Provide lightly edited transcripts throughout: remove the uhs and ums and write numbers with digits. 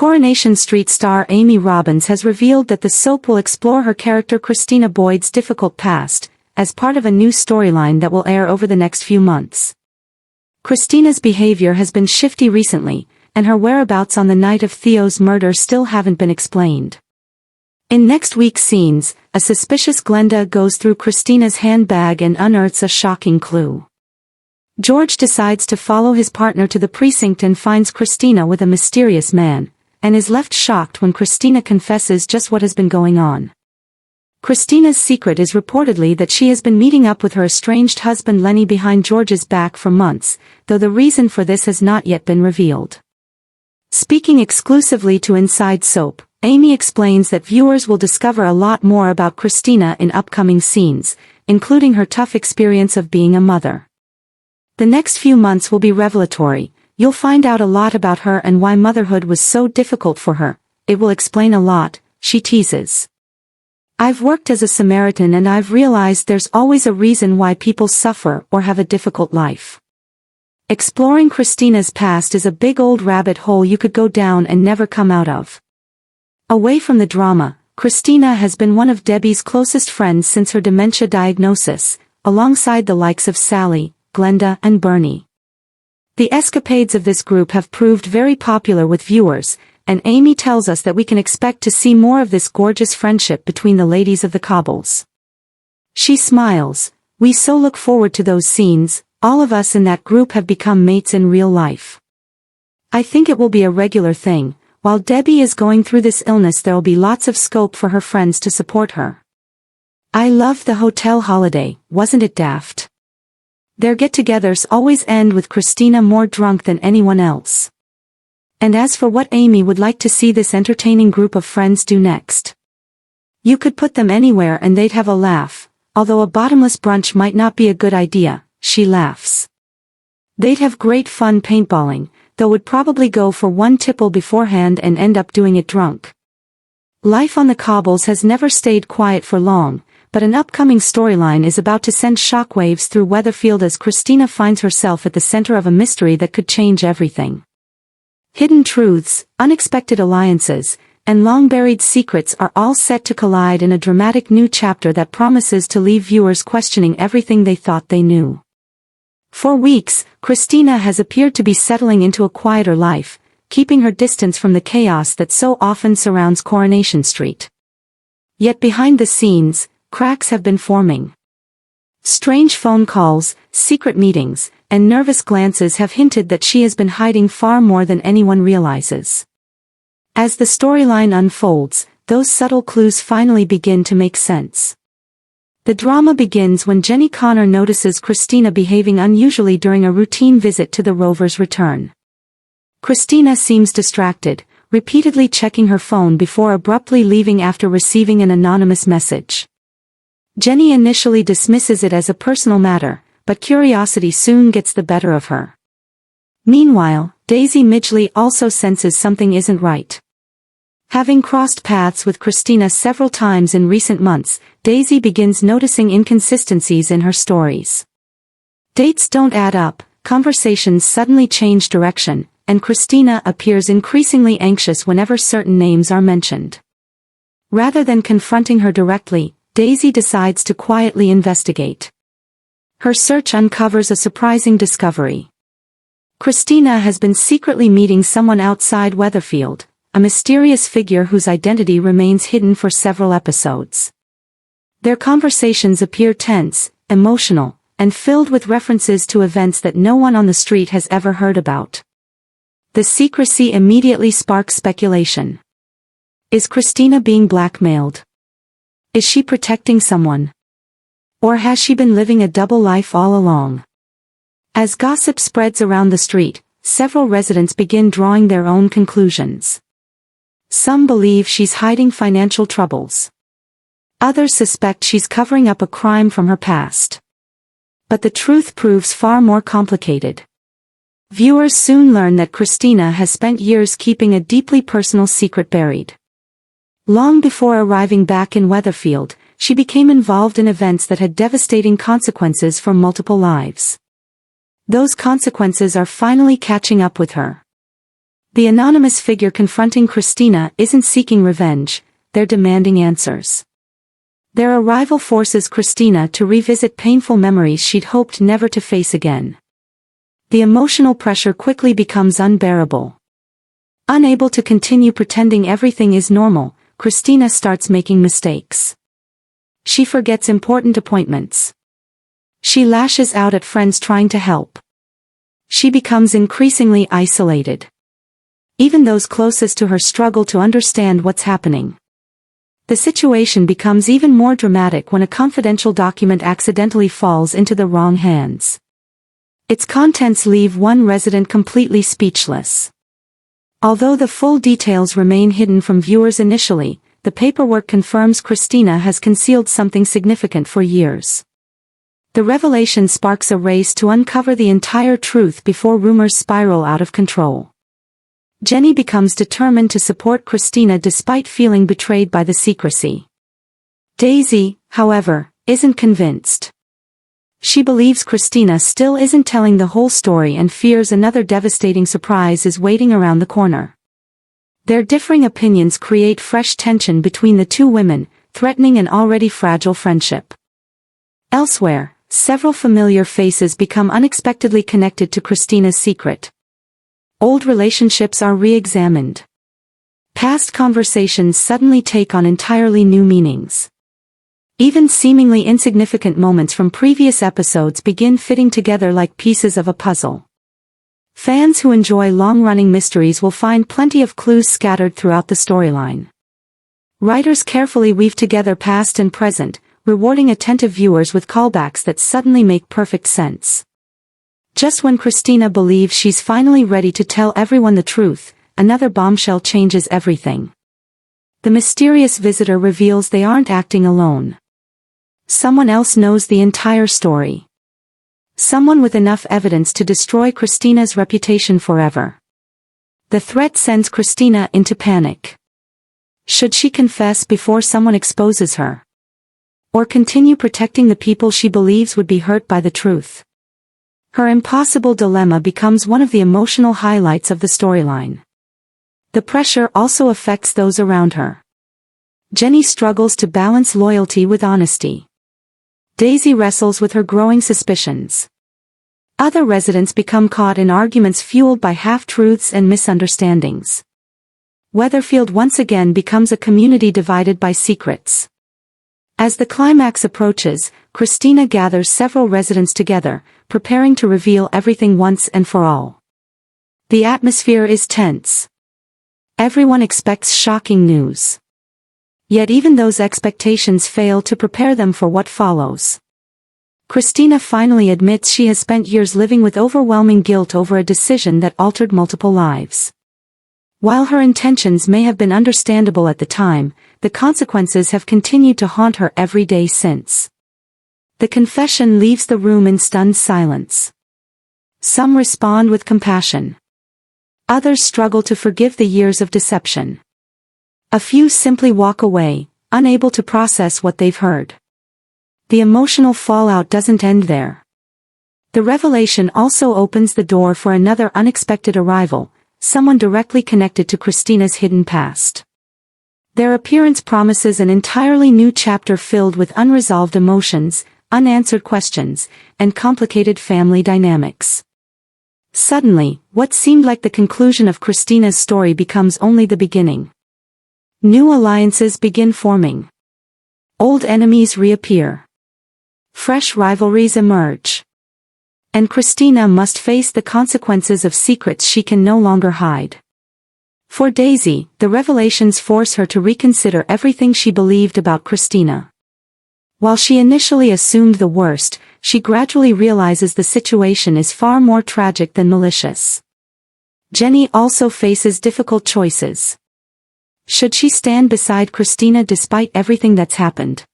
Coronation Street star Amy Robbins has revealed that the soap will explore her character Christina Boyd's difficult past, as part of a new storyline that will air over the next few months. Christina's behavior has been shifty recently, and her whereabouts on the night of Theo's murder still haven't been explained. In next week's scenes, a suspicious Glenda goes through Christina's handbag and unearths a shocking clue. George decides to follow his partner to the precinct and finds Christina with a mysterious man, and is left shocked when Christina confesses just what has been going on. Christina's secret is reportedly that she has been meeting up with her estranged husband Lenny behind George's back for months, though the reason for this has not yet been revealed. Speaking exclusively to Inside Soap, Amy explains that viewers will discover a lot more about Christina in upcoming scenes, including her tough experience of being a mother. The next few months will be revelatory. You'll find out a lot about her and why motherhood was so difficult for her. It will explain a lot, she teases. I've worked as a Samaritan and I've realized there's always a reason why people suffer or have a difficult life. Exploring Christina's past is a big old rabbit hole you could go down and never come out of. Away from the drama, Christina has been one of Debbie's closest friends since her dementia diagnosis, alongside the likes of Sally, Glenda and Bernie. The escapades of this group have proved very popular with viewers, and Amy tells us that we can expect to see more of this gorgeous friendship between the ladies of the Cobbles. She smiles. We so look forward to those scenes. All of us in that group have become mates in real life. I think it will be a regular thing. While Debbie is going through this illness, there'll be lots of scope for her friends to support her. I loved the hotel holiday, wasn't it daft? Their get-togethers always end with Christina more drunk than anyone else. And as for what Amy would like to see this entertaining group of friends do next, you could put them anywhere and they'd have a laugh, although a bottomless brunch might not be a good idea, she laughs. They'd have great fun paintballing, though would probably go for one tipple beforehand and end up doing it drunk. Life on the Cobbles has never stayed quiet for long, but an upcoming storyline is about to send shockwaves through Weatherfield as Christina finds herself at the center of a mystery that could change everything. Hidden truths, unexpected alliances, and long-buried secrets are all set to collide in a dramatic new chapter that promises to leave viewers questioning everything they thought they knew. For weeks, Christina has appeared to be settling into a quieter life, keeping her distance from the chaos that so often surrounds Coronation Street. Yet behind the scenes, cracks have been forming. Strange phone calls, secret meetings, and nervous glances have hinted that she has been hiding far more than anyone realizes. As the storyline unfolds, those subtle clues finally begin to make sense. The drama begins when Jenny Connor notices Christina behaving unusually during a routine visit to the Rover's return. Christina seems distracted, repeatedly checking her phone before abruptly leaving after receiving an anonymous message. Jenny initially dismisses it as a personal matter, but curiosity soon gets the better of her. Meanwhile, Daisy Midgley also senses something isn't right. Having crossed paths with Christina several times in recent months, Daisy begins noticing inconsistencies in her stories. Dates don't add up, conversations suddenly change direction, and Christina appears increasingly anxious whenever certain names are mentioned. Rather than confronting her directly, Daisy decides to quietly investigate. Her search uncovers a surprising discovery. Christina has been secretly meeting someone outside Weatherfield, a mysterious figure whose identity remains hidden for several episodes. Their conversations appear tense, emotional, and filled with references to events that no one on the street has ever heard about. The secrecy immediately sparks speculation. Is Christina being blackmailed? Is she protecting someone? Or has she been living a double life all along? As gossip spreads around the street, several residents begin drawing their own conclusions. Some believe she's hiding financial troubles. Others suspect she's covering up a crime from her past. But the truth proves far more complicated. Viewers soon learn that Christina has spent years keeping a deeply personal secret buried. Long before arriving back in Weatherfield, she became involved in events that had devastating consequences for multiple lives. Those consequences are finally catching up with her. The anonymous figure confronting Christina isn't seeking revenge, they're demanding answers. Their arrival forces Christina to revisit painful memories she'd hoped never to face again. The emotional pressure quickly becomes unbearable. Unable to continue pretending everything is normal, Christina starts making mistakes. She forgets important appointments. She lashes out at friends trying to help. She becomes increasingly isolated. Even those closest to her struggle to understand what's happening. The situation becomes even more dramatic when a confidential document accidentally falls into the wrong hands. Its contents leave one resident completely speechless. Although the full details remain hidden from viewers initially, the paperwork confirms Christina has concealed something significant for years. The revelation sparks a race to uncover the entire truth before rumors spiral out of control. Jenny becomes determined to support Christina despite feeling betrayed by the secrecy. Daisy, however, isn't convinced. She believes Christina still isn't telling the whole story and fears another devastating surprise is waiting around the corner. Their differing opinions create fresh tension between the two women, threatening an already fragile friendship. Elsewhere, several familiar faces become unexpectedly connected to Christina's secret. Old relationships are re-examined. Past conversations suddenly take on entirely new meanings. Even seemingly insignificant moments from previous episodes begin fitting together like pieces of a puzzle. Fans who enjoy long-running mysteries will find plenty of clues scattered throughout the storyline. Writers carefully weave together past and present, rewarding attentive viewers with callbacks that suddenly make perfect sense. Just when Christina believes she's finally ready to tell everyone the truth, another bombshell changes everything. The mysterious visitor reveals they aren't acting alone. Someone else knows the entire story. Someone with enough evidence to destroy Christina's reputation forever. The threat sends Christina into panic. Should she confess before someone exposes her? Or continue protecting the people she believes would be hurt by the truth? Her impossible dilemma becomes one of the emotional highlights of the storyline. The pressure also affects those around her. Jenny struggles to balance loyalty with honesty. Daisy wrestles with her growing suspicions. Other residents become caught in arguments fueled by half-truths and misunderstandings. Weatherfield once again becomes a community divided by secrets. As the climax approaches, Christina gathers several residents together, preparing to reveal everything once and for all. The atmosphere is tense. Everyone expects shocking news. Yet even those expectations fail to prepare them for what follows. Christina finally admits she has spent years living with overwhelming guilt over a decision that altered multiple lives. While her intentions may have been understandable at the time, the consequences have continued to haunt her every day since. The confession leaves the room in stunned silence. Some respond with compassion. Others struggle to forgive the years of deception. A few simply walk away, unable to process what they've heard. The emotional fallout doesn't end there. The revelation also opens the door for another unexpected arrival, someone directly connected to Christina's hidden past. Their appearance promises an entirely new chapter filled with unresolved emotions, unanswered questions, and complicated family dynamics. Suddenly, what seemed like the conclusion of Christina's story becomes only the beginning. New alliances begin forming. Old enemies reappear. Fresh rivalries emerge. And Christina must face the consequences of secrets she can no longer hide. For Daisy, the revelations force her to reconsider everything she believed about Christina. While she initially assumed the worst, she gradually realizes the situation is far more tragic than malicious. Jenny also faces difficult choices. Should she stand beside Christina despite everything that's happened?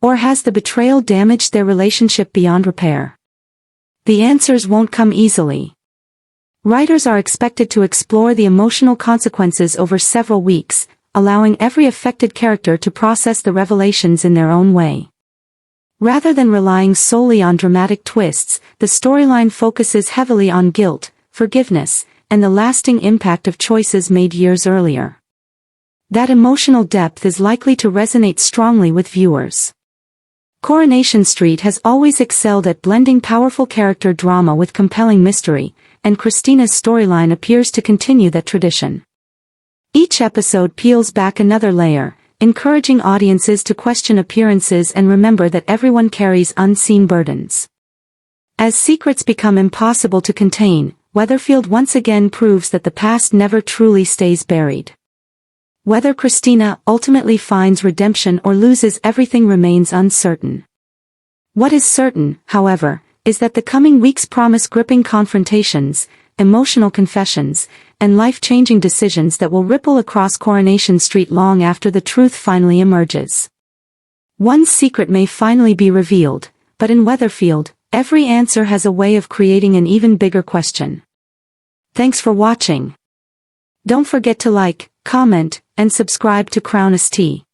Or has the betrayal damaged their relationship beyond repair? The answers won't come easily. Writers are expected to explore the emotional consequences over several weeks, allowing every affected character to process the revelations in their own way. Rather than relying solely on dramatic twists, the storyline focuses heavily on guilt, forgiveness, and the lasting impact of choices made years earlier. That emotional depth is likely to resonate strongly with viewers. Coronation Street has always excelled at blending powerful character drama with compelling mystery, and Christina's storyline appears to continue that tradition. Each episode peels back another layer, encouraging audiences to question appearances and remember that everyone carries unseen burdens. As secrets become impossible to contain, Weatherfield once again proves that the past never truly stays buried. Whether Christina ultimately finds redemption or loses everything remains uncertain. What is certain, however, is that the coming weeks promise gripping confrontations, emotional confessions, and life-changing decisions that will ripple across Coronation Street long after the truth finally emerges. One secret may finally be revealed, but in Weatherfield, every answer has a way of creating an even bigger question. Thanks for watching. Don't forget to like, comment, and subscribe to Coronation.